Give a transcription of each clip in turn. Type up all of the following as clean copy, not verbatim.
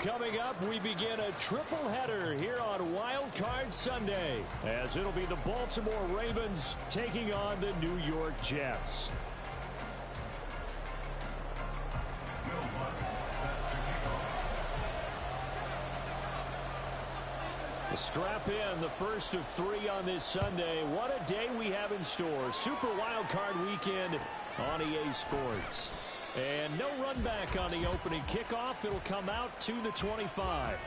Coming up, we begin a triple header here on Wild Card Sunday, as it'll be the Baltimore Ravens taking on the New York Jets. Strap in, the first of 3 on this Sunday. What a day we have in store. Super Wild Card Weekend on EA Sports. And no run back on the opening kickoff. It'll come out to the 25.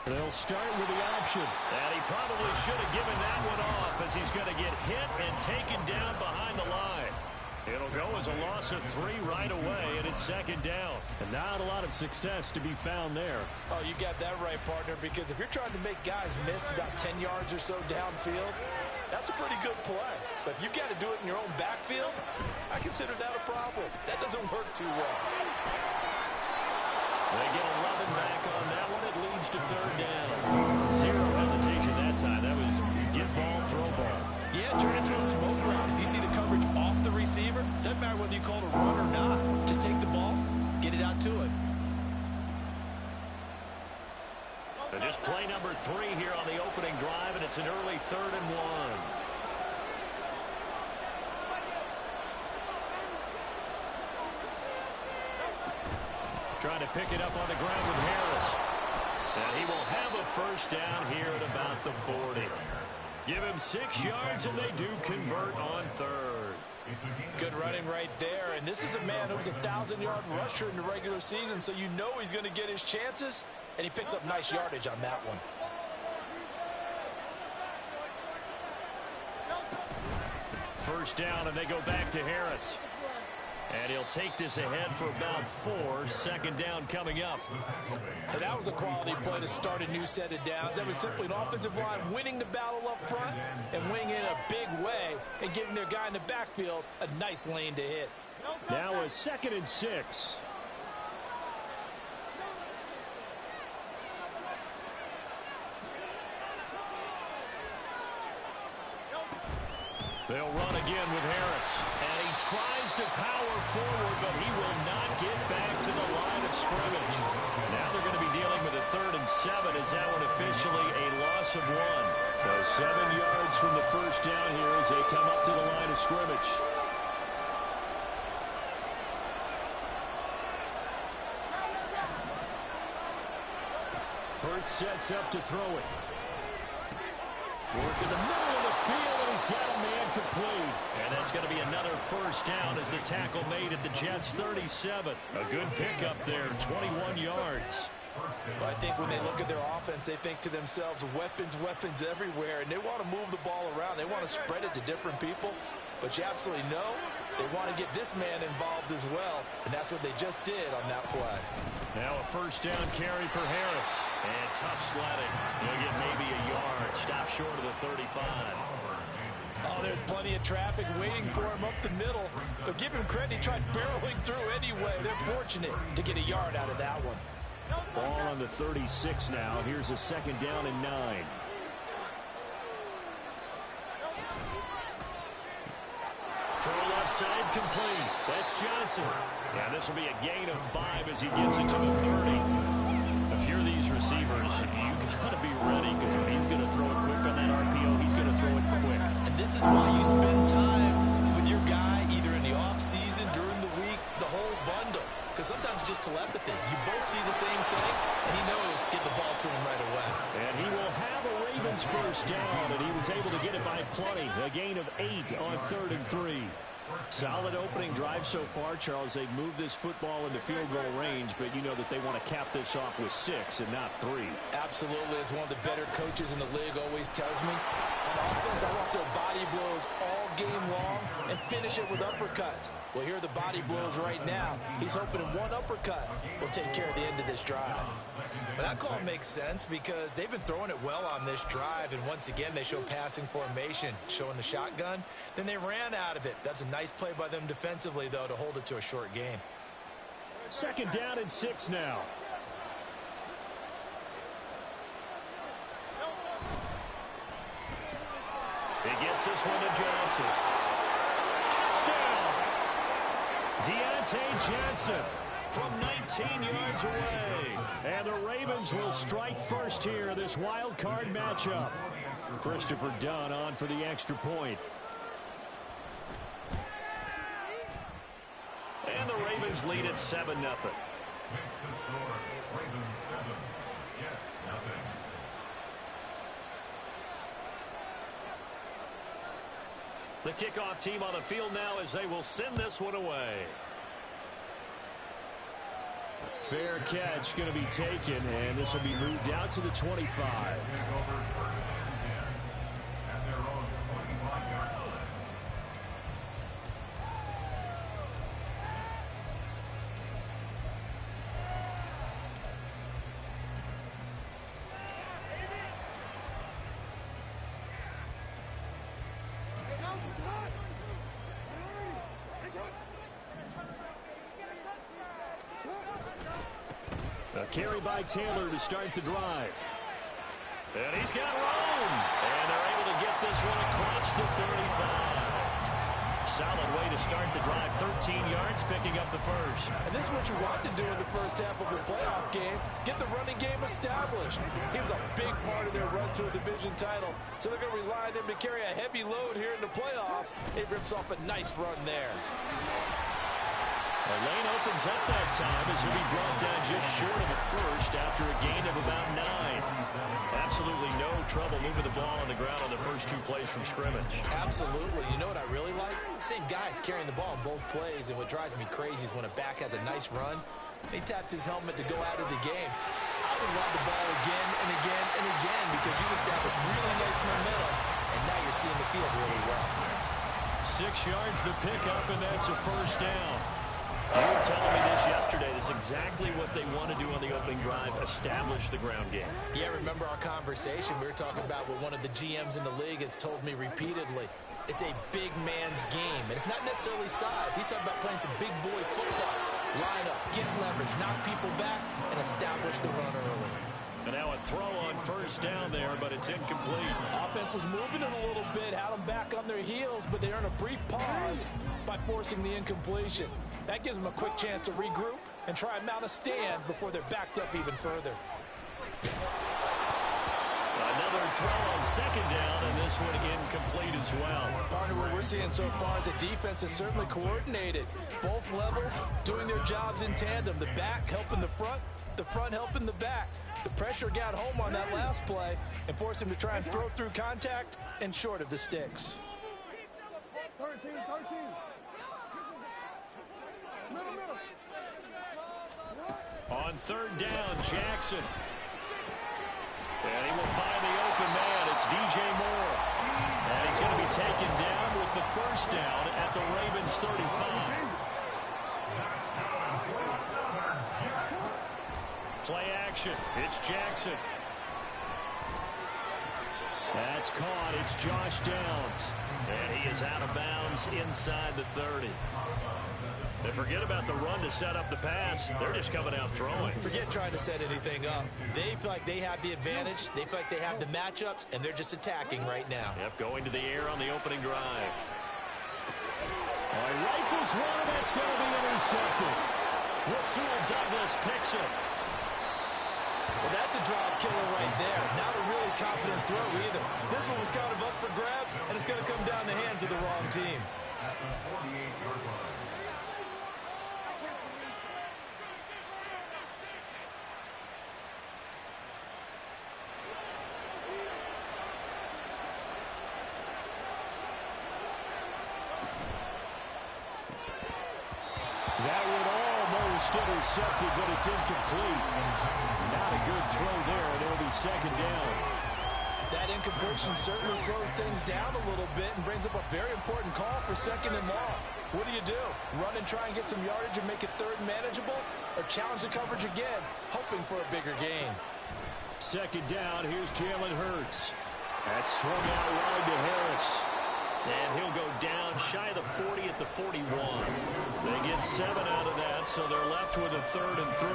They'll start with the option. And he probably should have given that one off, as he's going to get hit and taken down behind the line. It'll go as a loss of 3 right away, and it's second down. And not a lot of success to be found there. Oh, you got that right, partner, because if you're trying to make guys miss about 10 yards or so downfield, that's a pretty good play. But if you got to do it in your own backfield, I consider that a problem. That doesn't work too well. They get 11 back on that one. It leads to third down. Zero hesitation that time. That was get ball, throw ball. Yeah, turn into a smoke route. If you see the coverage off the receiver, doesn't matter whether you call it a run or not. Just take the ball, get it out to him. And just play number 3 here on the opening drive, and it's an early 3rd and 1. Trying to pick it up on the ground with Harris. And he will have a first down here at about the 40. Give him 6 yards, and they do convert on 3rd. Good running right there. And this is a man who was a 1,000-yard rusher in the regular season, so you know he's going to get his chances. And he picks up nice yardage on that one. First down, and they go back to Harris. And he'll take this ahead for about 4. Second down coming up. And that was a quality play to start a new set of downs. That was simply an offensive line winning the battle up front and winning in a big way and giving their guy in the backfield a nice lane to hit. Now a 2nd and 6. They'll run again with Harris. And he tries to power forward, but he will not get back to the line of scrimmage. Now they're going to be dealing with a 3rd and 7 as that one officially a loss of 1. So 7 yards from the first down here as they come up to the line of scrimmage. Burt sets up to throw it. Work in the middle of the field, and he's got a man complete. And that's going to be another first down as the tackle made at the Jets' 37. A good pickup there, 21 yards. Well, I think when they look at their offense, they think to themselves, weapons, weapons everywhere, and they want to move the ball around. They want to spread it to different people. But you absolutely know they want to get this man involved as well, and that's what they just did on that play. Now a first down carry for Harris. And tough sledding. He'll get maybe a yard. Stop short of the 35. Oh, there's plenty of traffic waiting for him up the middle. But give him credit, he tried barreling through anyway. They're fortunate to get a yard out of that one. Ball on the 36 now. Here's a 2nd down and 9. Throw left side complete. That's Johnson. Yeah, this will be a gain of 5 as he gets it to the 30. If you're these receivers, you got to be ready, because when he's going to throw it quick on that RPO, he's going to throw it quick. And this is why you spend time with your guy either in the offseason, during the week, the whole bundle. Because sometimes it's just telepathy. You both see the same thing, and he knows get the ball to him right away. And he will have a Ravens first down, and he was able to get it by plenty. A gain of 8 on 3rd and 3. Solid opening drive so far, Charles. They've moved this football into field goal range, but you know that they want to cap this off with 6 and not 3. Absolutely. As one of the better coaches in the league always tells me, on offense, I want their body blows all game long and finish it with uppercuts. Well, here are the body blows right now. He's hoping one uppercut will take care of the end of this drive. But that call makes sense because they've been throwing it well on this drive, and once again, they show passing formation, showing the shotgun. Then they ran out of it. That's a nice play by them defensively, though, to hold it to a short gain. 2nd down and 6 now. He gets this one to Johnson. Touchdown! Deontay Johnson from 19 yards away. And the Ravens will strike first here in this wild card matchup. Christopher Dunn on for the extra point. And the Ravens lead at 7-0. The kickoff team on the field now as they will send this one away. Fair catch going to be taken, and this will be moved out to the 25. A carry by Taylor to start the drive. And he's got room. And they're able to get this one across the 35. Solid way to start the drive. 13 yards, picking up the first. And this is what you want to do in the first half of the playoff game. Get the running game established. He was a big part of their run to a division title. So they're going to rely on him to carry a heavy load here in the playoffs. He rips off a nice run there. The lane opens up that time as he'll be brought down just short of a first after a gain of about 9. Absolutely no trouble moving the ball on the ground on the first 2 plays from scrimmage. Absolutely. You know what I really like? Same guy carrying the ball in both plays, and what drives me crazy is when a back has a nice run, he taps his helmet to go out of the game. I would run the ball again and again and again because you establish really nice momentum, and now you're seeing the field really well. 6 yards the pickup, and that's a first down. You were telling me this yesterday. This is exactly what they want to do on the opening drive, establish the ground game. Yeah, remember our conversation? We were talking about what one of the GMs in the league has told me repeatedly. It's a big man's game, and it's not necessarily size. He's talking about playing some big boy football. Line up, get leverage, knock people back, and establish the run early. And now a throw on first down there, but it's incomplete. Offense was moving it a little bit, had them back on their heels, but they earn a brief pause by forcing the incompletion. That gives them a quick chance to regroup and try and mount a stand before they're backed up even further. Another throw on second down, and this one incomplete as well. Partner, what we're seeing so far is the defense is certainly coordinated. Both levels doing their jobs in tandem. The back helping the front helping the back. The pressure got home on that last play and forced him to try and throw through contact and short of the sticks. 13. On third down, Jackson. And he will find the open man. It's DJ Moore. And he's going to be taken down with the first down at the Ravens 35. Play action. It's Jackson. That's caught. It's Josh Downs. And he is out of bounds inside the 30. They forget about the run to set up the pass. They're just coming out throwing. Forget trying to set anything up. They feel like they have the advantage. They feel like they have the matchups, and they're just attacking right now. Yep, going to the air on the opening drive. Rifles one, and that's going to be intercepted. Rasul Douglas picks it. Well, that's a drive killer right there. Not a really confident throw either. This one was kind of up for grabs, and it's going to come down the hands of the wrong team. almost intercepted, but it's incomplete. Not a good throw there, and it'll be second down. That incompletion certainly slows things down a little bit and brings up a very important call for second and long. What do? Run and try and get some yardage and make it third manageable? Or challenge the coverage again, hoping for a bigger gain? Second down, here's Jalen Hurts. That's swung out wide to Harris. And he'll go down shy of the 40 at the 41. They get 7 out of that, so they're left with a 3rd and 3.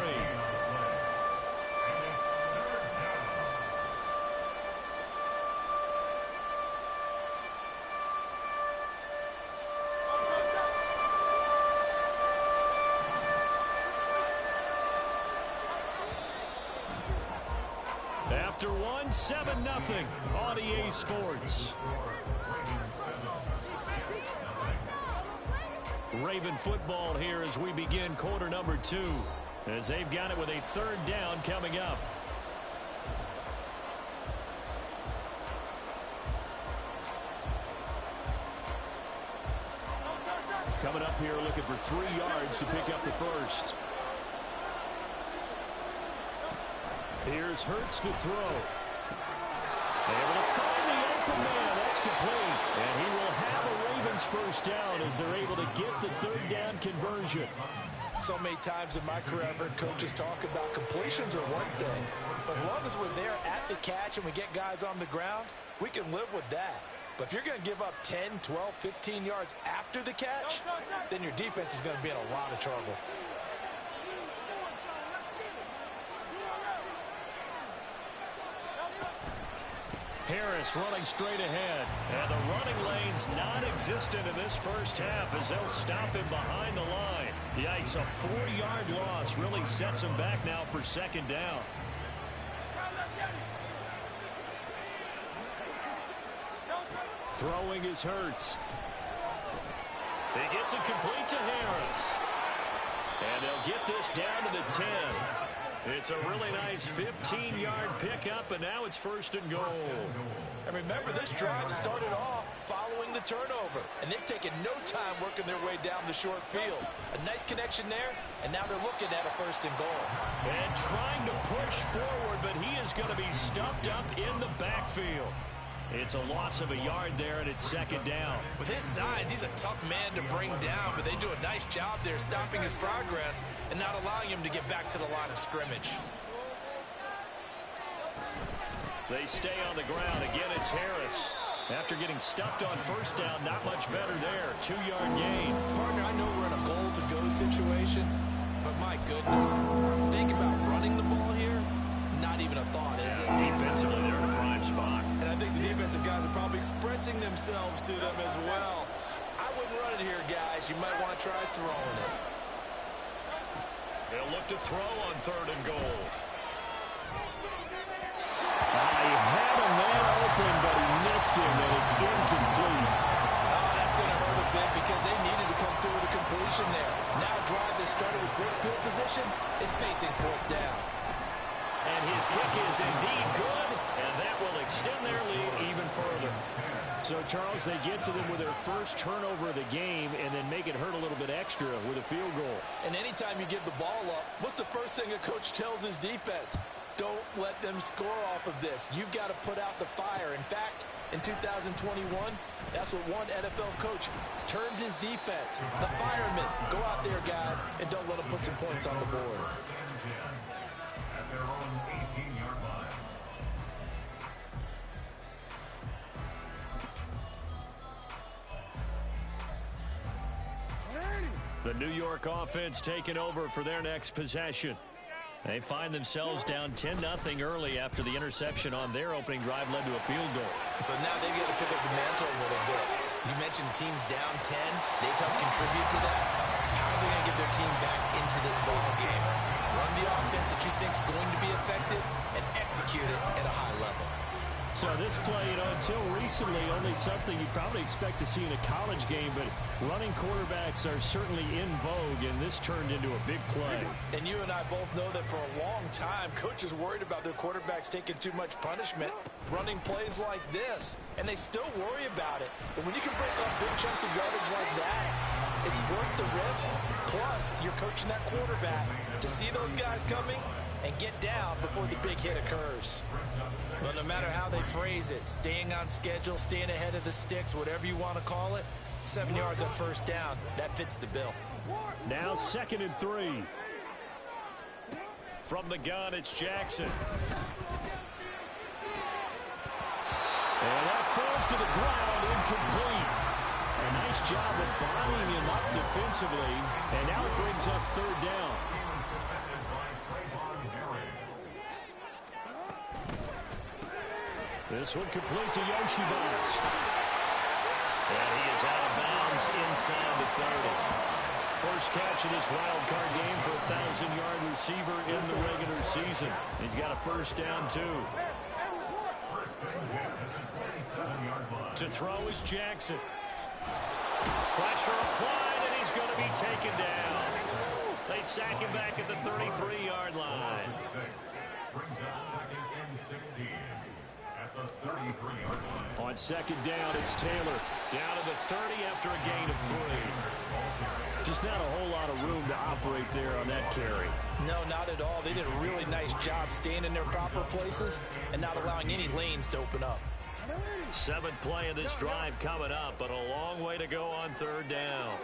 After one, 7-0 on EA Sports. Raven football here as we begin quarter number 2, as they've got it with a 3rd down coming up. Coming up here looking for 3 yards to pick up the first. Here's Hurts to throw. Able to find the open man. That's complete. And he will have a Ravens first down as they're able to get the 3rd down conversion. So many times in my career I've heard coaches talk about completions are one thing. But as long as we're there at the catch and we get guys on the ground, we can live with that. But if you're going to give up 10, 12, 15 yards after the catch, then your defense is going to be in a lot of trouble. Harris running straight ahead. And the running lane's non-existent in this first half as they'll stop him behind the line. Yikes, a 4-yard loss really sets him back now for second down. Throwing is Hurts. He gets it complete to Harris. And they'll get this down to the 10. It's a really nice 15-yard pickup, and now it's 1st and goal. And remember, this drive started off following the turnover, and they've taken no time working their way down the short field. A nice connection there, and now they're looking at a 1st and goal. And trying to push forward, but he is going to be stuffed up in the backfield. It's a loss of a yard there, and it's second down. With his size, he's a tough man to bring down, but they do a nice job there stopping his progress and not allowing him to get back to the line of scrimmage. They stay on the ground. Again, it's Harris. After getting stuffed on 1st down, not much better there. 2-yard gain. Partner, I know we're in a goal-to-go situation, but my goodness, think about running the ball here. Not even a thought, is it? Defensively, they're in a prime spot. And I think the defensive guys are probably expressing themselves to them as well. I wouldn't run it here, guys. You might want to try throwing it. They'll look to throw on 3rd and goal. He had a man open, but he missed him, and it's incomplete. Oh, that's going to hurt a bit because they needed to come through with a completion there. Now a drive that started with great field position is facing 4th down. And his kick is indeed good, and that will extend their lead even further. So, Charles, they get to them with their first turnover of the game and then make it hurt a little bit extra with a field goal. And anytime you give the ball up, what's the first thing a coach tells his defense? Don't let them score off of this. You've got to put out the fire. In fact, in 2021, that's what one NFL coach termed his defense. The firemen. Go out there, guys, and don't let them put some points on the board. The New York offense taking over for their next possession. They find themselves down 10-0 early after the interception on their opening drive led to a field goal. So now they've got to pick up the mantle a little bit. You mentioned teams down 10. They've helped contribute to that. How are they going to get their team back into this ball game? Run the offense that you think is going to be effective and execute it at a high level. So this play, until recently, only something you probably expect to see in a college game, but running quarterbacks are certainly in vogue, and this turned into a big play. And you and I both know that for a long time, coaches worried about their quarterbacks taking too much punishment, running plays like this, and they still worry about it. But when you can break up big chunks of yardage like that, It's worth the risk. Plus, you're coaching that quarterback to see those guys coming and get down before the big hit occurs. Well, no matter how they phrase it, staying on schedule, staying ahead of the sticks, whatever you want to call it, 7 yards on first down, that fits the bill. Now 2nd and 3. From the gun, it's Jackson. And that falls to the ground, incomplete. A nice job of bodying him up defensively, and now it brings up 3rd down. This one complete to Yoshibas. And he is out of bounds inside the 30. First catch of this wild card game for a 1,000-yard receiver in the regular season. He's got a first down, too. To throw is Jackson. Pressure applied, and he's going to be taken down. They sack him back at the 33-yard line. On 2nd down, it's Taylor. Down to the 30 after a gain of 3. Just not a whole lot of room to operate there on that carry. No, not at all. They did a really nice job staying in their proper places and not allowing any lanes to open up. 7th play of this drive coming up, but a long way to go on 3rd down.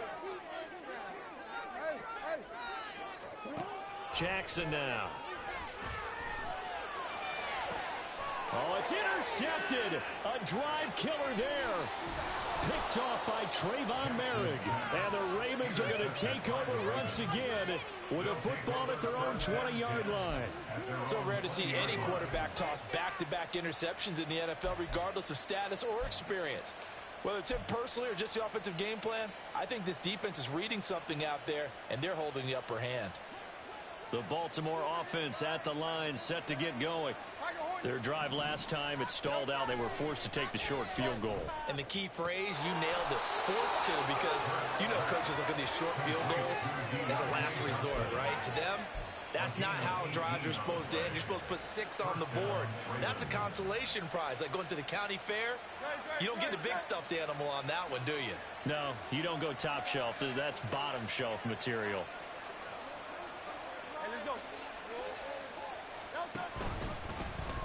Jackson now. Oh, it's intercepted. A drive killer there. Picked off by Trayvon Merrick. And the Ravens are going to take over once again with a football at their own 20-yard line. So rare to see any quarterback toss back-to-back interceptions in the NFL, regardless of status or experience. Whether it's him personally or just the offensive game plan, I think this defense is reading something out there, and they're holding the upper hand. The Baltimore offense at the line, set to get going. Their drive last time, it stalled out. They were forced to take the short field goal. And the key phrase, you nailed it, forced to, because you know coaches look at these short field goals as a last resort, right? To them, that's not how drives are supposed to end. You're supposed to put 6 on the board. That's a consolation prize, like going to the county fair. You don't get a big stuffed animal on that one, do you? No, you don't go top shelf. That's bottom shelf material.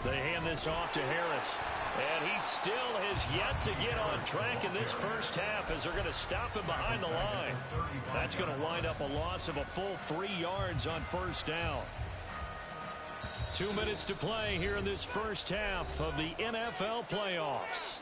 They hand this off to Harris. And he still has yet to get on track in this first half as they're going to stop him behind the line. That's going to wind up a loss of a full 3 yards on first down. 2 minutes to play here in this first half of the NFL playoffs.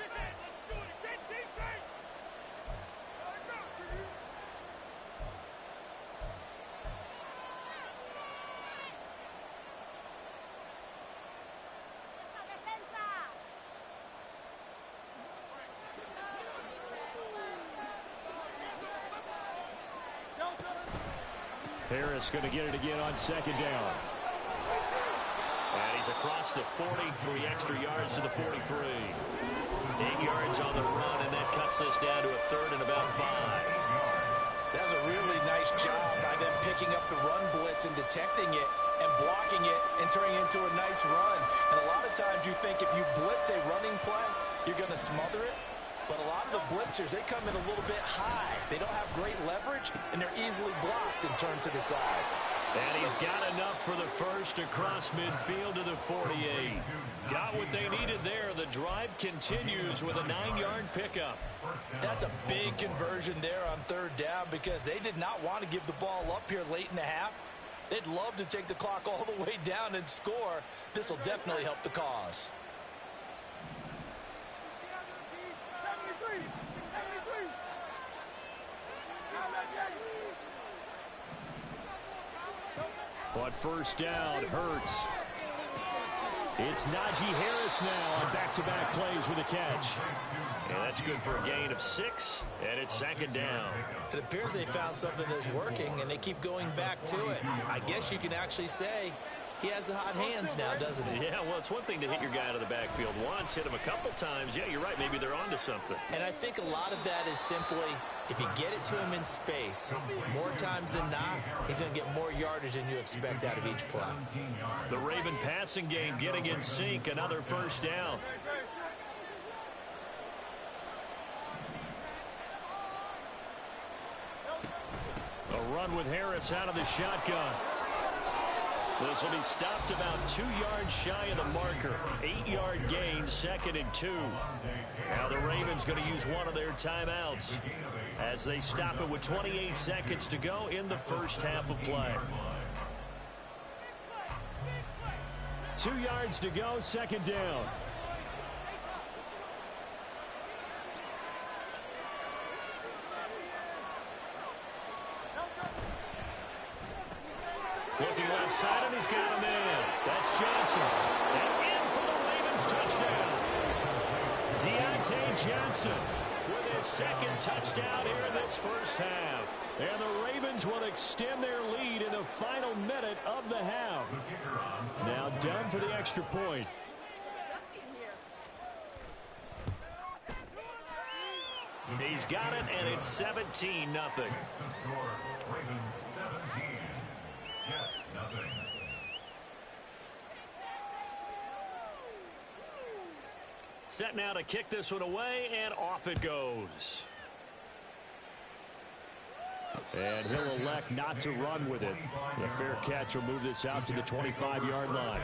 Harris going to get it again on 2nd down. And he's across the 40, 3 extra yards to the 43. 8 yards on the run, and that cuts this down to a 3rd and about 5. That's a really nice job by them picking up the run blitz and detecting it and blocking it and turning it into a nice run. And a lot of times you think if you blitz a running play, you're going to smother it. But a lot of the blitzers, they come in a little bit high. They don't have great leverage, and they're easily blocked and turned to the side. And he's got enough for the first across midfield to the 48. Got what they needed there. The drive continues with a 9-yard pickup. That's a big conversion there on 3rd down because they did not want to give the ball up here late in the half. They'd love to take the clock all the way down and score. This will definitely help the cause. On first down, Hurts. It's Najee Harris now on back-to-back plays with a catch. And that's good for a gain of 6, and it's 2nd down. It appears they found something that's working, and they keep going back to it. I guess you can actually say he has the hot hands now, doesn't he? Yeah, well, it's one thing to hit your guy out of the backfield once, hit him a couple times. Yeah, you're right. Maybe they're onto something. And I think a lot of that is simply if you get it to him in space, more times than not, he's going to get more yardage than you expect out of each play. The Raven passing game getting in sync. Another first down. run with Harris out of the shotgun. This will be stopped about 2 yards shy of the marker. 8-yard gain, 2nd and 2. Now the Ravens going to use one of their timeouts as they stop it with 28 seconds to go in the first half of play. 2 yards to go, 2nd down. Looking left side, and he's got a man. That's Johnson. And in for the Ravens touchdown. Deontay Johnson with his 2nd touchdown here in this first half. And the Ravens will extend their lead in the final minute of the half. Now done for the extra point. He's got it, and it's 17-0. Ravens 17, Jets nothing. Set now to kick this one away, and off it goes. And he'll elect not to run with it. The fair catch will move this out to the 25-yard line.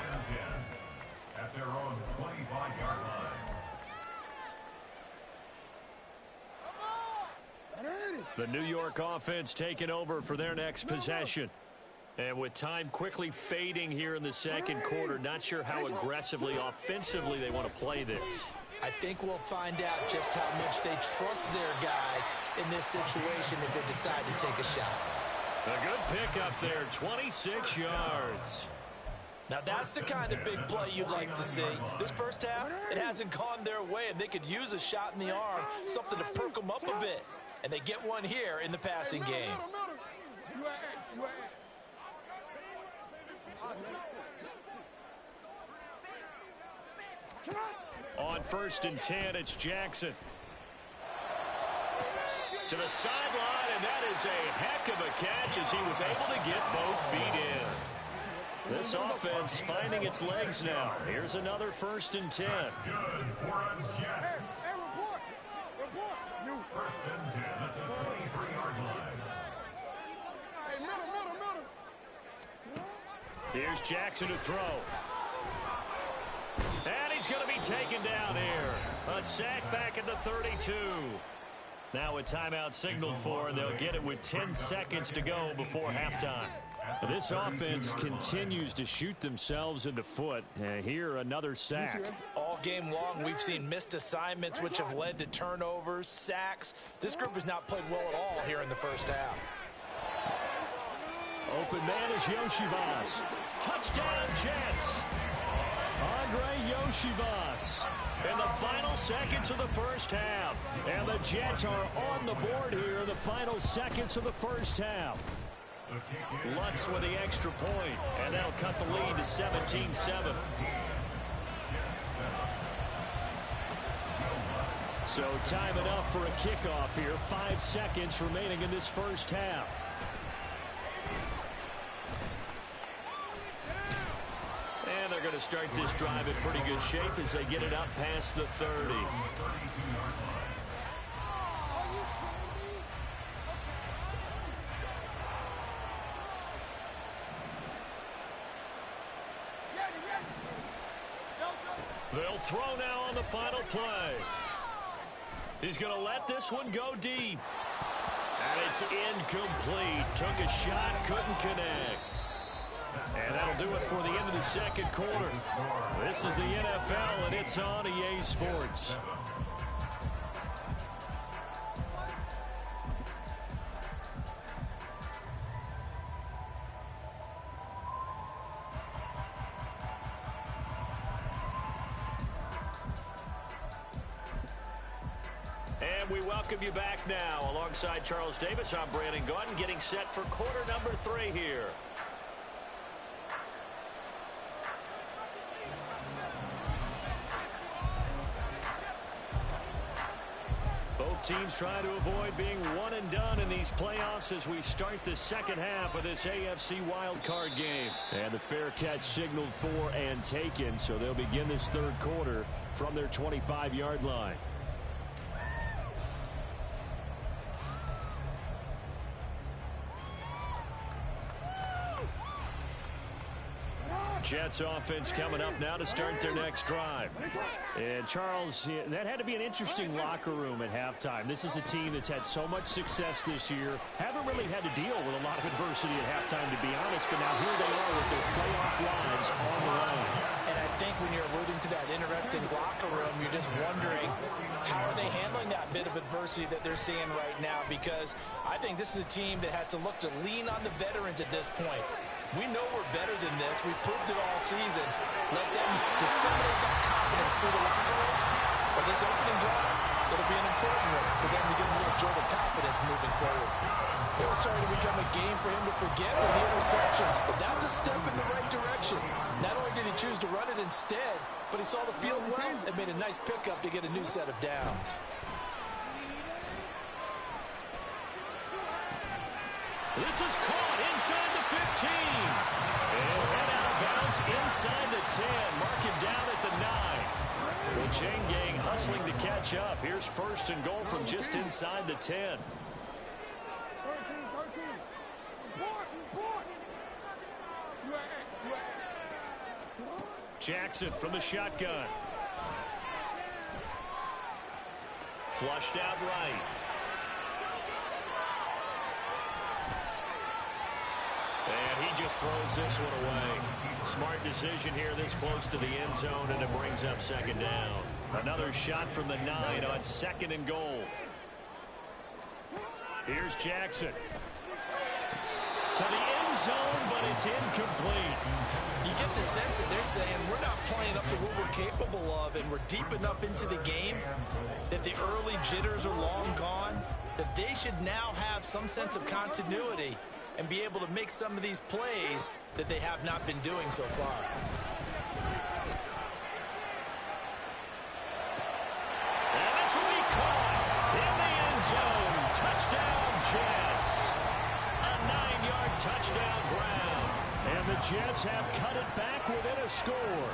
At their own 25-yard line. The New York offense taking over for their next possession. And with time quickly fading here in the second quarter, not sure how aggressively, offensively they want to play this. I think we'll find out just how much they trust their guys in this situation if they decide to take a shot. A good pickup there, 26 yards. Now that's the kind of big play you'd like to see. This first half, it hasn't gone their way, and they could use a shot in the arm, something to perk them up a bit. And they get one here in the passing game. On 1st and 10, it's Jackson. To the sideline, and that is a heck of a catch as he was able to get both feet in. This offense finding its legs now. Here's another 1st and 10. Good for a Jets. First and 10 at the 23-yard line. Here's Jackson to throw. And he's going to be taken down here. A sack back at the 32. Now a timeout signaled for, and they'll get it with 10 seconds to go before halftime. This offense continues to shoot themselves in the foot. Here, another sack. All game long, we've seen missed assignments, which have led to turnovers, sacks. This group has not played well at all here in the first half. Open man is Yoshivas. Touchdown, Jets. Andre Yoshivas in the final seconds of the first half. And the Jets are on the board here in the final seconds of the first half. Lutz with the extra point, and that'll cut the lead to 17-7. So time enough for a kickoff here. 5 seconds remaining in this first half. And they're going to start this drive in pretty good shape as they get it up past the 30. They'll throw now on the final play. He's going to let this one go deep. And it's incomplete. Took a shot, couldn't connect. And that'll do it for the end of the second quarter. This is the NFL, and it's on EA Sports. And we welcome you back now. Alongside Charles Davis, I'm Brandon Gaudin, getting set for quarter number 3 here. Both teams trying to avoid being one and done in these playoffs as we start the second half of this AFC wildcard game. And the fair catch signaled for and taken, so they'll begin this third quarter from their 25-yard line. Jets offense coming up now to start their next drive. And Charles, that had to be an interesting locker room at halftime. This is a team that's had so much success this year. Haven't really had to deal with a lot of adversity at halftime, to be honest. But now here they are with their playoff lives on the line. And I think when you're alluding to that interesting locker room, you're just wondering, how are they handling that bit of adversity that they're seeing right now? Because I think this is a team that has to look to lean on the veterans at this point. We know we're better than this. We've proved it all season. Let them disseminate that confidence through the locker room. For this opening drive, it'll be an important one for them to get a little jolt of confidence moving forward. It was starting to become a game for him to forget with the interceptions, but that's a step in the right direction. Not only did he choose to run it instead, but he saw the field well and made a nice pickup to get a new set of downs. This is caught inside the 15. And he'll head out of bounds inside the 10. Mark him down at the 9. Well, chain gang hustling to catch up. Here's first and goal from just inside the 10. Jackson from the shotgun. Flushed out right. And he just throws this one away. Smart decision here this close to the end zone, and it brings up second down. Another shot from the 9 on second and goal. Here's Jackson. To the end zone, but it's incomplete. You get the sense that they're saying we're not playing up to what we're capable of, and we're deep enough into the game that the early jitters are long gone, that they should now have some sense of continuity and be able to make some of these plays that they have not been doing so far. And this will be caught in the end zone. Touchdown, Jets. A 9-yard touchdown ground. And the Jets have cut it back within a score.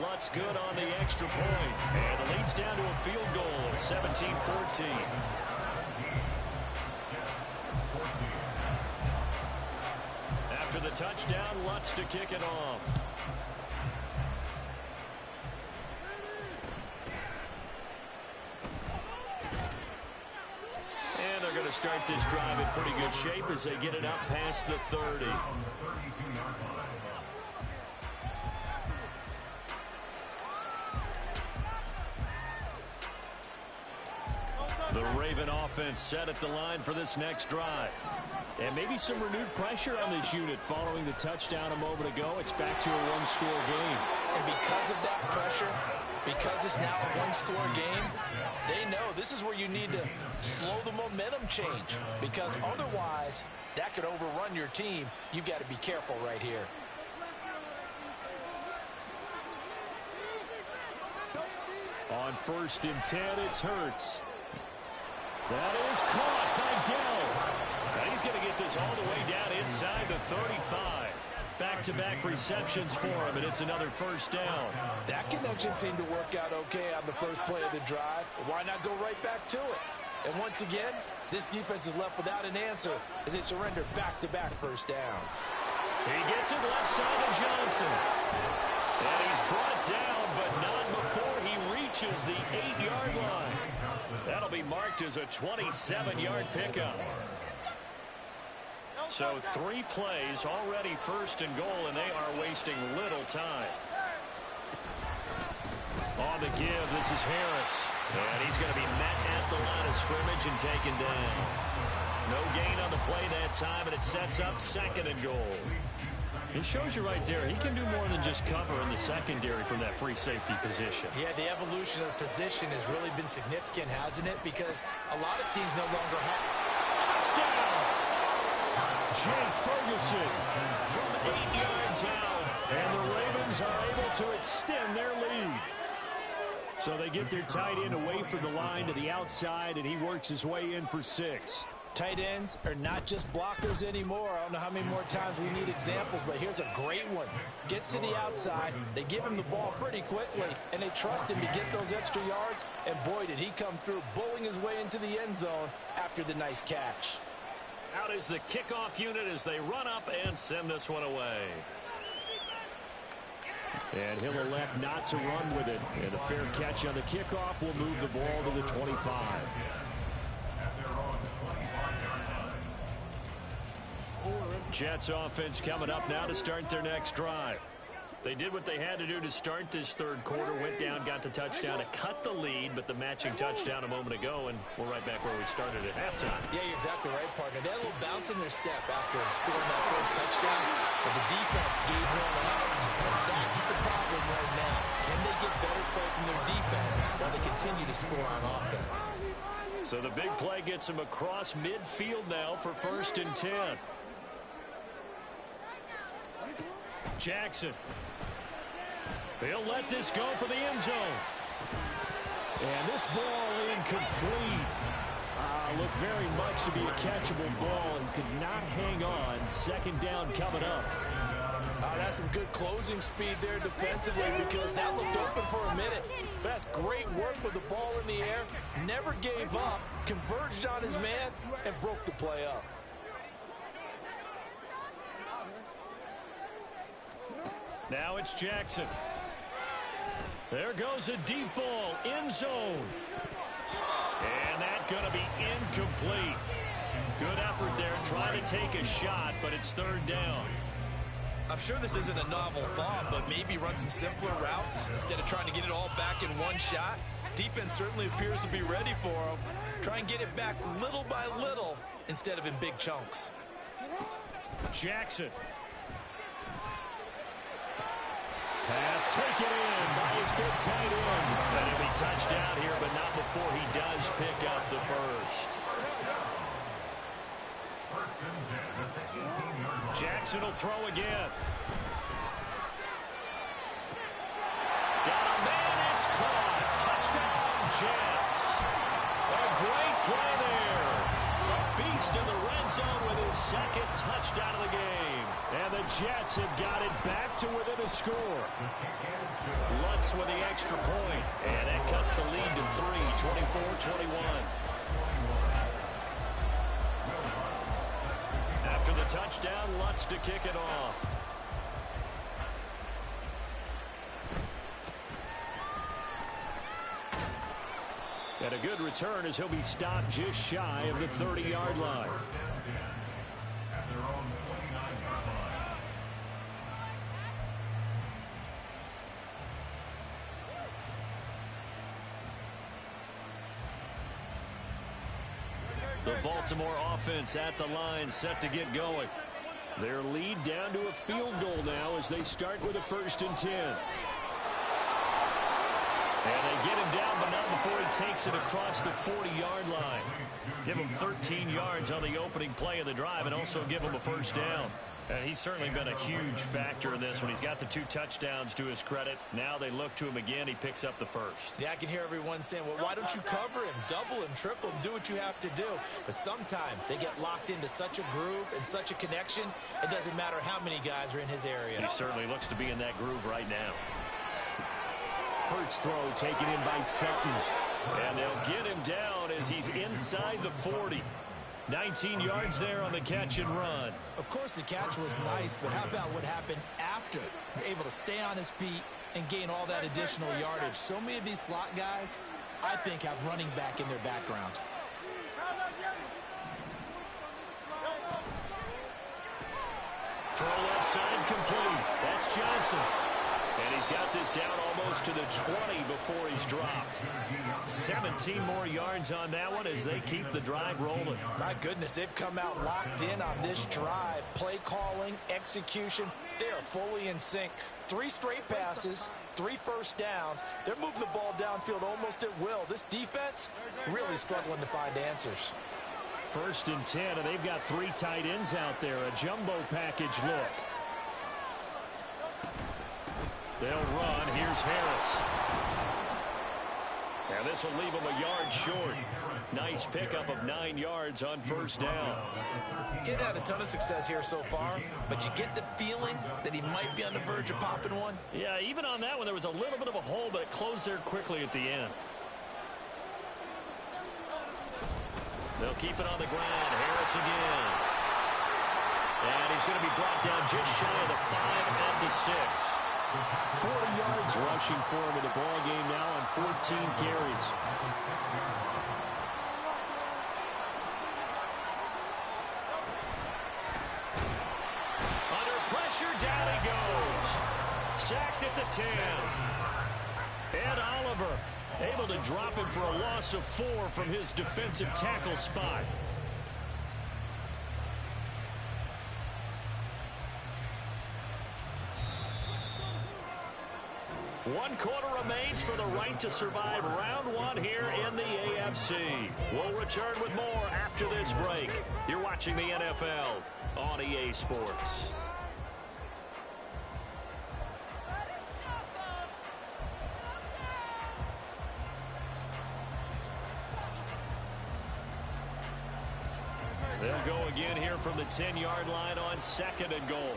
Lutz good on the extra point. And the lead's down to a field goal at 17-14. After the touchdown, Lutz to kick it off. And they're going to start this drive in pretty good shape as they get it up past the 30. The Raven offense set at the line for this next drive. And maybe some renewed pressure on this unit following the touchdown a moment ago. It's back to a one-score game. And because of that pressure, because it's now a one-score game, they know this is where you need to slow the momentum change, because otherwise that could overrun your team. You've got to be careful right here. On 1st and 10, it's Hurts. That is caught by Dell. Now he's going to get this all the way down inside the 35. Back-to-back receptions for him, and it's another first down. That connection seemed to work out okay on the first play of the drive. Why not go right back to it? And once again, this defense is left without an answer as they surrender back-to-back first downs. He gets it left side of Johnson. And he's brought down, but not before he reaches the 8-yard line. That'll be marked as a 27-yard pickup. So 3 plays, already first and goal, and they are wasting little time. On the give, this is Harris. And he's going to be met at the line of scrimmage and taken down. No gain on the play that time, and it sets up second and goal. It shows you right there, he can do more than just cover in the secondary from that free safety position. Yeah, the evolution of position has really been significant, hasn't it? Because a lot of teams no longer have... Touchdown! Jake Ferguson from 8 yards out. And the Ravens are able to extend their lead. So they get their tight end away from the line to the outside, and he works his way in for 6. Tight ends are not just blockers anymore. I don't know how many more times we need examples, but here's a great one. Gets to the outside, they give him the ball pretty quickly, and they trust him to get those extra yards, and boy, did he come through, bowling his way into the end zone after the nice catch. Out is the kickoff unit as they run up and send this one away. And he'll elect not to run with it. And a fair catch on the kickoff will move the ball to the 25. Jets offense coming up now to start their next drive. They did what they had to do to start this third quarter. Went down, got the touchdown to cut the lead, but the matching touchdown a moment ago, and we're right back where we started at halftime. Yeah, you're exactly right, partner. They had a little bounce in their step after scoring that first touchdown, but the defense gave one up, and that's the problem right now. Can they get better play from their defense while they continue to score on offense? So the big play gets them across midfield now for 1st and 10. Jackson. He'll let this go for the end zone. And this ball incomplete. Looked very much to be a catchable ball and could not hang on. 2nd down coming up. That's some good closing speed there defensively because that looked open for a minute. But that's great work with the ball in the air. Never gave up, converged on his man, and broke the play up. Now it's Jackson. There goes a deep ball, end zone. And that's going to be incomplete. Good effort there, trying to take a shot, but it's 3rd down. I'm sure this isn't a novel thought, but maybe run some simpler routes instead of trying to get it all back in one shot. Defense certainly appears to be ready for him. Try and get it back little by little instead of in big chunks. Jackson. Pass taken in by his big tight end. And he'll be touchdown here, but not before he does pick up the first. Jackson will throw again. Got a man, it's caught. Touchdown, Jets. A great play there. A beast in the red zone with his 2nd touchdown of the game. And the Jets have got it back to within a score. Lutz with the extra point. And that cuts the lead to 3, 24-21. After the touchdown, Lutz to kick it off. And a good return as he'll be stopped just shy of the 30-yard line. The Baltimore offense at the line, set to get going. Their lead down to a field goal now as they start with a 1st and 10. And they get him down, but not before he takes it across the 40-yard line. Give him 13 yards on the opening play of the drive and also give him a 1st down. And he's certainly been a huge factor in this one. He's got the 2 touchdowns to his credit. Now they look to him again. He picks up the first. Yeah, I can hear everyone saying, well, why don't you cover him, double him, triple him, do what you have to do. But sometimes they get locked into such a groove and such a connection, it doesn't matter how many guys are in his area. He certainly looks to be in that groove right now. Hurts throw taken in by Sutton. And they'll get him down as he's inside the 40. 19 yards there on the catch and run. Of course, the catch was nice, but how about what happened after? You're able to stay on his feet and gain all that additional yardage. So many of these slot guys, I think, have running back in their background. Throw left side complete. That's Johnson. And he's got this down almost to the 20 before he's dropped. 17 more yards on that one as they keep the drive rolling. My goodness, they've come out locked in on this drive. Play calling, execution, they are fully in sync. 3 straight passes, 3 first downs. They're moving the ball downfield almost at will. This defense really struggling to find answers. 1st and 10, and they've got 3 tight ends out there. A jumbo package look. They'll run. Here's Harris. And this will leave him a yard short. Nice pickup of 9 yards on 1st down. He's had a ton of success here so far, but you get the feeling that he might be on the verge of popping one. Yeah, even on that one, there was a little bit of a hole, but it closed there quickly at the end. They'll keep it on the ground. Harris Harris again. And he's going to be brought down just shy of the 5 at the 6. 40 yards rushing for him in the ball game now on 14 carries. Under pressure, down he goes. Sacked at the 10. Ed Oliver able to drop him for a loss of 4 from his defensive tackle spot. One quarter remains for the right to survive round 1 here in the AFC. We'll return with more after this break. You're watching the NFL on EA Sports. They'll go again here from the 10-yard line on 2nd and goal.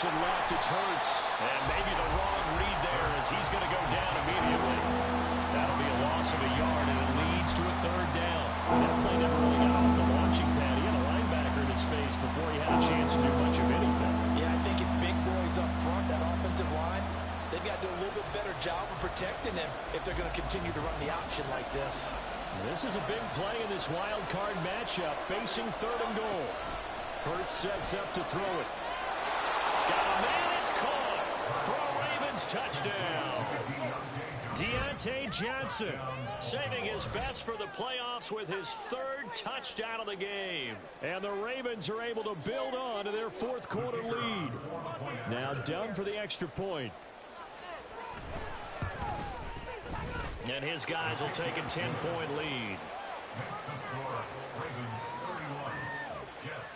Left, it's Hurts, and maybe the wrong read there as he's going to go down immediately. That'll be a loss of a yard, and it leads to a 3rd down. That play never really got off the launching pad. He had a linebacker in his face before he had a chance to do much of anything. Yeah, I think his big boys up front, that offensive line, they've got to do a little bit better job of protecting him if they're going to continue to run the option like this. This is a big play in this wild card matchup, facing 3rd and goal. Hurts sets up to throw it. Got a man, it's caught for a Ravens touchdown. Deontay Johnson saving his best for the playoffs with his 3rd touchdown of the game. And the Ravens are able to build on to their 4th quarter lead. Now down for the extra point. And his guys will take a 10-point lead. Next to score, Ravens 31, Jets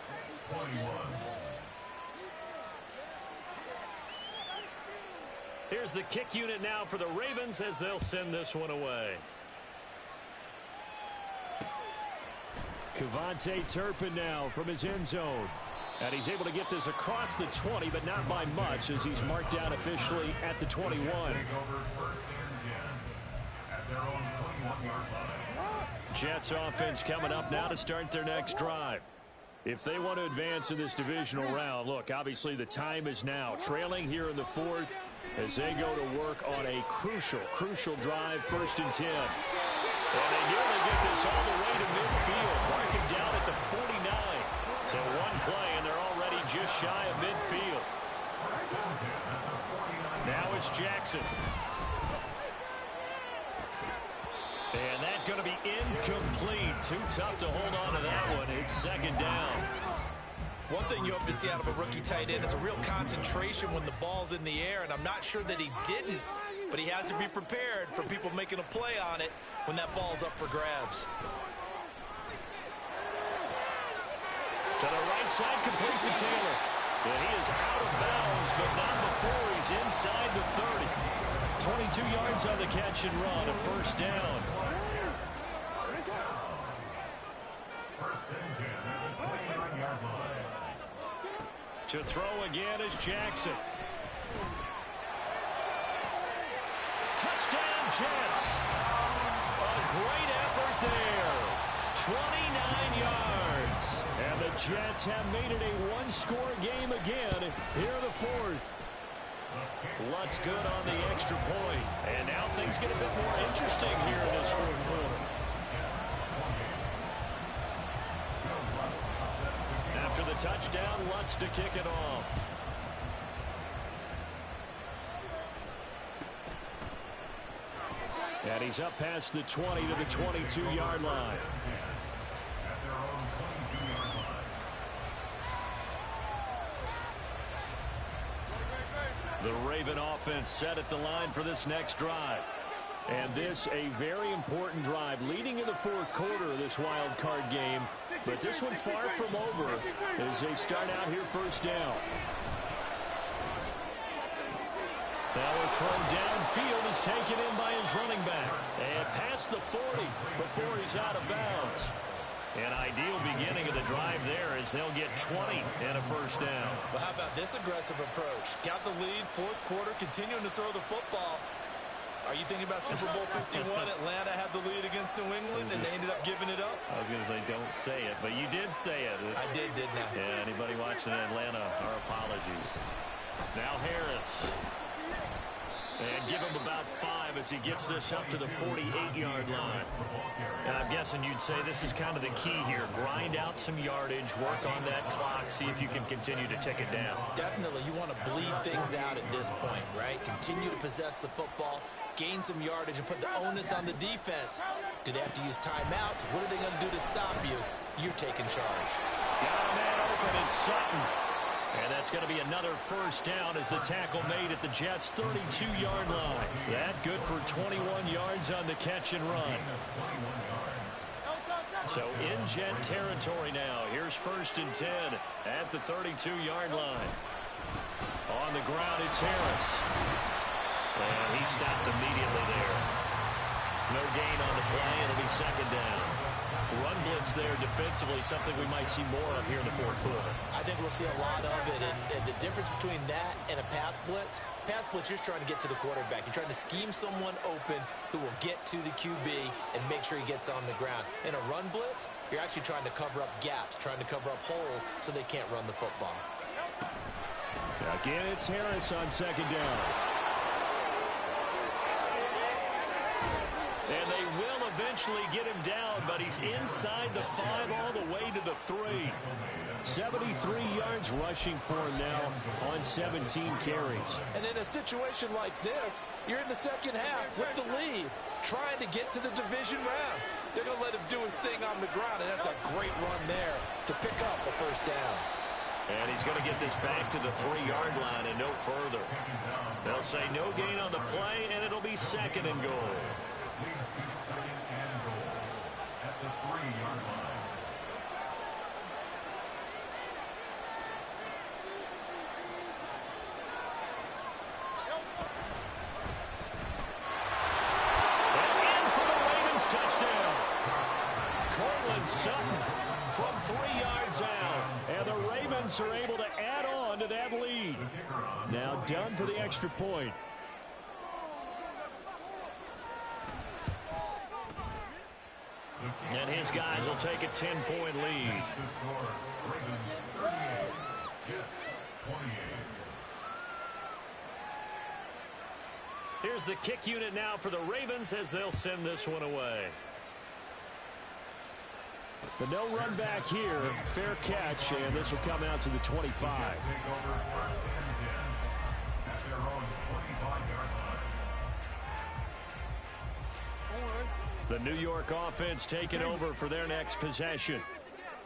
21. Here's the kick unit now for the Ravens as they'll send this one away. Kevontae Turpin now from his end zone. And he's able to get this across the 20, but not by much as he's marked down officially at the 21. Jets offense coming up now to start their next drive. If they want to advance in this divisional round, look, obviously the time is now. Trailing here in the 4th as they go to work on a crucial drive, 1st and 10. And they nearly get this all the way to midfield, marking down at the 49. So one play, and they're already just shy of midfield. Now it's Jackson. And that's going to be incomplete. Too tough to hold on to that one. It's 2nd down. One thing you hope to see out of a rookie tight end is a real concentration when the ball's in the air, and I'm not sure that he didn't, but he has to be prepared for people making a play on it when that ball's up for grabs. To the right side, complete to Taylor. And he is out of bounds, but not before he's inside the 30. 22 yards on the catch and run, a 1st down. To throw again is Jackson. Touchdown, Jets. A great effort there. 29 yards. And the Jets have made it a one-score game again here in the 4th. Lutz good on the extra point. And now things get a bit more interesting here in this 4th quarter. After the touchdown, Lutz to kick it off. And he's up past the 20 to the 22-yard line. The Raven offense set at the line for this next drive. And this a very important drive leading in the 4th quarter of this wild card game. But this one far from over as they start out here 1st down. Now a throw downfield is taken in by his running back. And past the 40 before he's out of bounds. An ideal beginning of the drive there as they'll get 20 and a first down. Well, how about this aggressive approach? Got the lead, fourth quarter, continuing to throw the football. Are you thinking about Super Bowl 51? Atlanta had the lead against New England, and they ended up giving it up? I was going to say, don't say it, but you did say it. I did, didn't I? Yeah, anybody watching Atlanta, our apologies. Now Harris. And give him about 5 as he gets this up to the 48-yard line. And I'm guessing you'd say this is kind of the key here. Grind out some yardage, work on that clock, see if you can continue to tick it down. Definitely. You want to bleed things out at this point, right? Continue to possess the football, gain some yardage, and put the onus on the defense. Do they have to use timeouts? What are they going to do to stop you? You're taking charge. Got a man open, it's Sutton. And that's going to be another first down as the tackle made at the Jets' 32-yard line. That good for 21 yards on the catch and run. So in Jet territory now. Here's 1st and 10 at the 32-yard line. On the ground, it's Harris. And he stopped immediately there. No gain on the play. It'll be 2nd down. Run blitz there defensively, something we might see more of here in the fourth quarter. I think we'll see a lot of it, and the difference between that and a pass blitz, you're just trying to get to the quarterback. You're trying to scheme someone open who will get to the QB and make sure he gets on the ground. In a run blitz, you're actually trying to cover up gaps, trying to cover up holes so they can't run the football. Again, it's Harris on 2nd down. And they will eventually get him down, but he's inside the 5 all the way to the 3. 73 yards rushing for him now on 17 carries. And in a situation like this, you're in the second half with the lead, trying to get to the division round. They're going to let him do his thing on the ground, and that's a great run there to pick up a first down. And he's going to get this back to the 3-yard line and no further. They'll say no gain on the play, and it'll be 2nd and goal. Leads to 2nd and goal at the 3-yard line. And in for the Ravens touchdown. Cortland Sutton from 3 yards out. And the Ravens are able to add on to that lead. Now done for the extra point. And his guys will take a 10-point lead. Here's the kick unit now for the Ravens as they'll send this one away. But no run back here. Fair catch, and this will come out to the 25. The New York offense taking over for their next possession.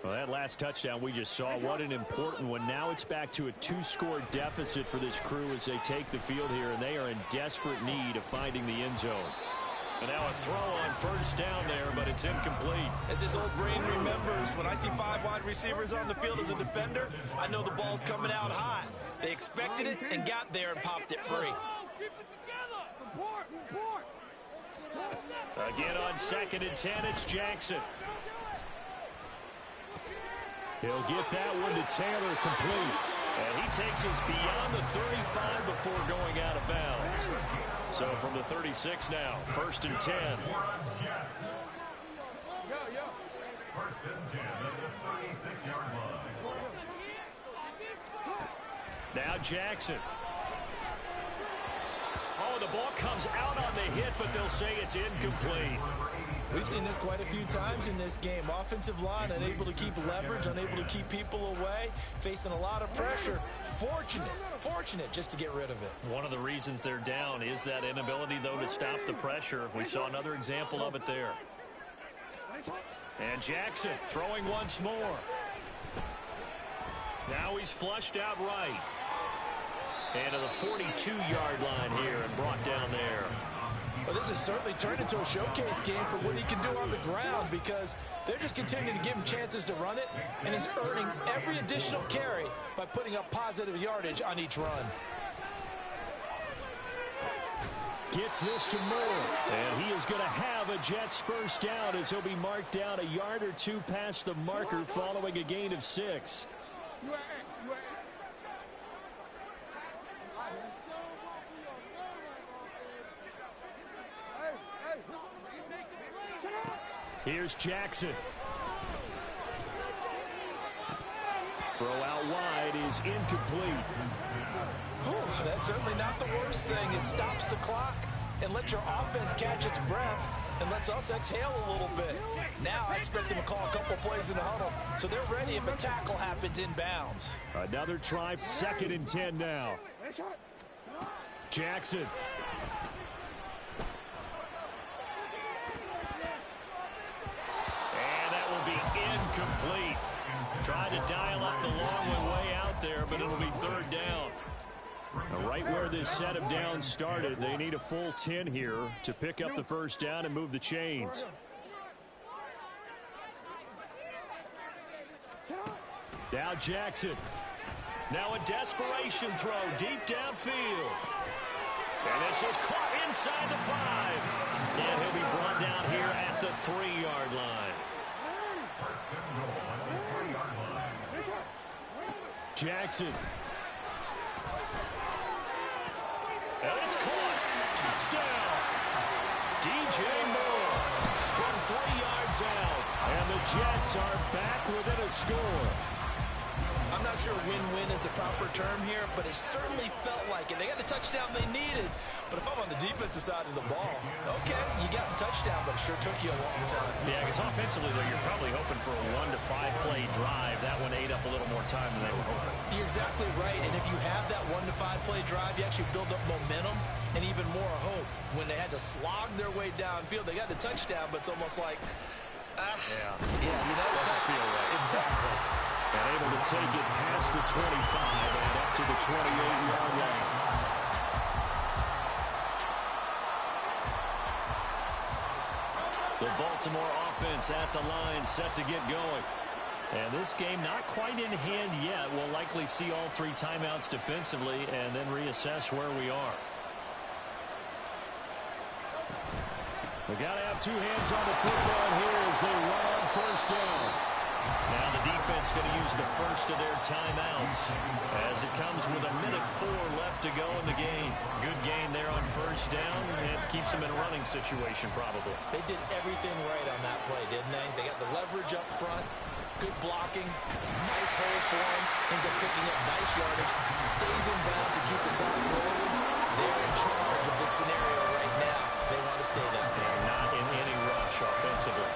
Well, that last touchdown we just saw, what an important one. Now it's back to a 2-score deficit for this crew as they take the field here, and they are in desperate need of finding the end zone. And now a throw on first down there, but it's incomplete. As his old brain remembers, when I see 5 wide receivers on the field as a defender, I know the ball's coming out hot. They expected it and got there and popped it free. Again on 2nd and 10, it's Jackson. He'll get that one to Taylor complete. And he takes us beyond the 35 before going out of bounds. So from the 36 now, 1st and 10. 1st and 10 at the 36-yard line. Now Jackson. Oh, the ball comes out on the hit, but they'll say it's incomplete. We've seen this quite a few times in this game. Offensive line unable to keep leverage, unable to keep people away, facing a lot of pressure. Fortunate just to get rid of it. One of the reasons they're down is that inability, though, to stop the pressure. We saw another example of it there. And Jackson throwing once more. Now he's flushed out right. And to the 42-yard line here and brought down there. Well, this has certainly turned into a showcase game for what he can do on the ground because they're just continuing to give him chances to run it, and he's earning every additional carry by putting up positive yardage on each run. Gets this to Moore, and he is going to have have a Jets first down as he'll be marked down a yard or two past the marker following a gain of 6. Here's Jackson. Throw out wide is incomplete. That's certainly not the worst thing. It stops the clock and lets your offense catch its breath and lets us exhale a little bit. Now I expect them to call a couple plays in the huddle, so they're ready if a tackle happens inbounds. Another try, 2nd and 10 now. Jackson. And that will be incomplete. Tried to dial up the long one way out there, but it'll be 3rd down. Now, right where this set of downs started, they need a full 10 here to pick up the first down and move the chains. Now Jackson. Now a desperation throw deep downfield. And this is caught inside the 5. And he'll be brought down here at the 3-yard line. Jackson. And it's caught. Touchdown. DJ Moore from 3 yards out. And the Jets are back within a score. I'm not sure win-win is the proper term here, but it certainly felt like it. They got the touchdown they needed, but if I'm on the defensive side of the ball, okay, you got the touchdown, but it sure took you a long time. Yeah, because offensively, though, you're probably hoping for a 1 to 5 play drive. That one ate up a little more time than they were hoping. You're exactly right, and if you have that 1 to 5 play drive, you actually build up momentum and even more hope. When they had to slog their way downfield, they got the touchdown, but it's almost like, yeah, you know, doesn't feel right. Exactly. And able to take it past the 25 and up to the 28-yard line. The Baltimore offense at the line set to get going. And this game not quite in hand yet. We'll likely see all 3 timeouts defensively and then reassess where we are. We got to have 2 hands on the football here as they run on first down. Now the defense going to use the first of their timeouts as it comes with 1:04 left to go in the game. Good gain there on first down and keeps them in a running situation probably. They did everything right on that play, didn't they? They got the leverage up front, good blocking, nice hole for him, ends up picking up nice yardage, stays in bounds to keep the clock rolling. They're in charge of this scenario right now. They want to stay that way. They're not in any rush offensively.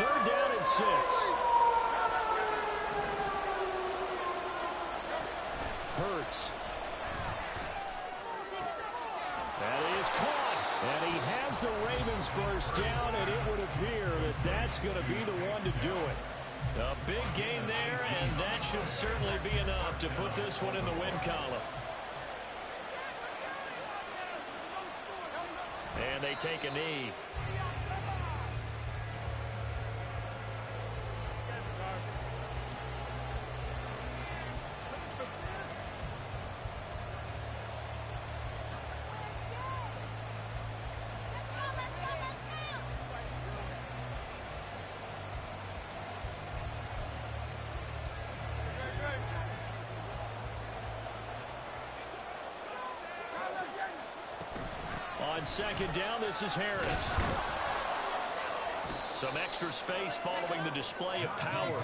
Third down and 6. Hurts. That is caught. And he has the Ravens first down, and it would appear that that's going to be the one to do it. A big gain there, and that should certainly be enough to put this one in the win column. And they take a knee. On second down, this is Harris. Some extra space following the display of power.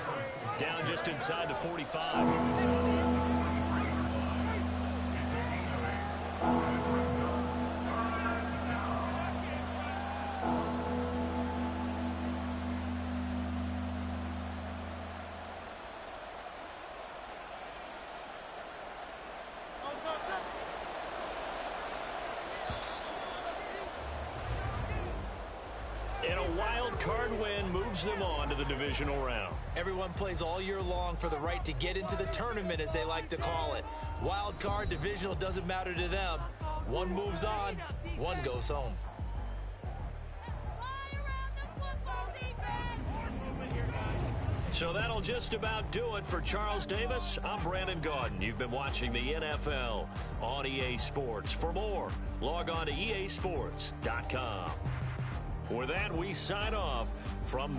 Down just inside the 45. And a wild card win moves them on to the divisional round. Everyone plays all year long for the right to get into the tournament, as they like to call it. Wild card, divisional, doesn't matter to them. One moves on, one goes home. So that'll just about do it for Charles Davis. I'm Brandon Gaudin. You've been watching the NFL on EA Sports. For more, log on to easports.com. With that, we sign off from